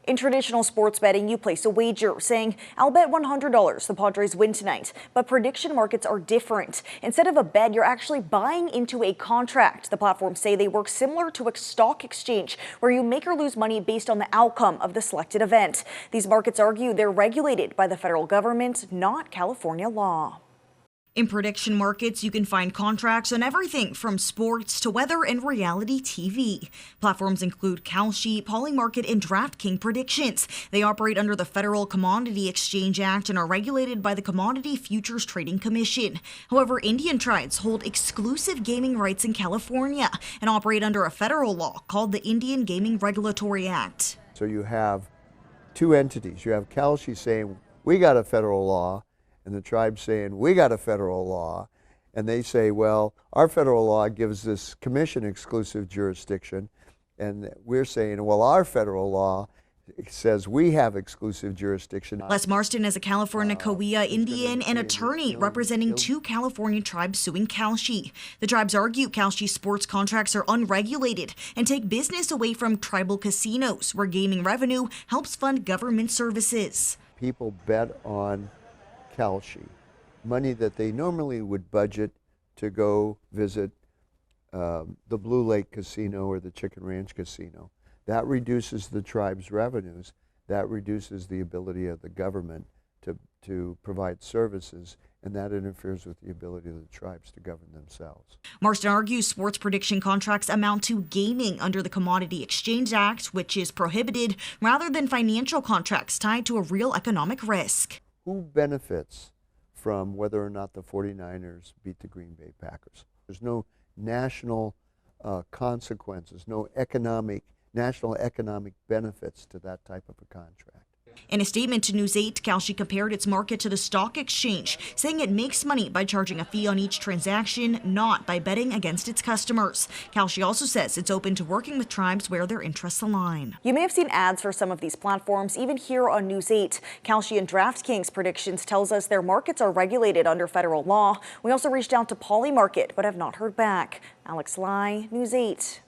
In traditional sports betting, you place a wager saying, I'll bet $100 the Padres win tonight. But prediction markets are different. Instead of a bet, you're actually buying into a contract. The platforms say they work similar to a stock exchange, where you make or lose money based on the outcome of the selected event. These markets argue they're regulated by the federal government, not California law. In prediction markets, you can find contracts on everything from sports to weather and reality TV. Platforms include Kalshi, Polymarket, and DraftKings Predictions. They operate under the Federal Commodity Exchange Act and are regulated by the Commodity Futures Trading Commission. However, Indian tribes hold exclusive gaming rights in California and operate under a federal law called the Indian Gaming Regulatory Act. So you have two entities. You have Kalshi saying, we got a federal law, and the tribe saying, we got a federal law, and they say, well, our federal law gives this commission exclusive jurisdiction, and we're saying, well, our federal law says we have exclusive jurisdiction. Les Marston is a California Cahuilla Indian and attorney representing two California tribes suing Kalshi. The tribes argue Kalshi sports contracts are unregulated and take business away from tribal casinos, where gaming revenue helps fund government services. People bet on Kalshi, money that they normally would budget to go visit the Blue Lake Casino or the Chicken Ranch Casino. That reduces the tribe's revenues. That reduces the ability of the government to provide services, and that interferes with the ability of the tribes to govern themselves. Marston argues sports prediction contracts amount to gaming under the Commodity Exchange Act, which is prohibited, rather than financial contracts tied to a real economic risk. Who benefits from whether or not the 49ers beat the Green Bay Packers? There's no national consequences, no national economic benefits to that type of a contract. In a statement to News 8, Kalshi compared its market to the stock exchange, saying it makes money by charging a fee on each transaction, not by betting against its customers. Kalshi also says it's open to working with tribes where their interests align. You may have seen ads for some of these platforms, even here on News 8. Kalshi and DraftKings Predictions tells us their markets are regulated under federal law. We also reached out to Polymarket, but have not heard back. Alex Lai, News 8.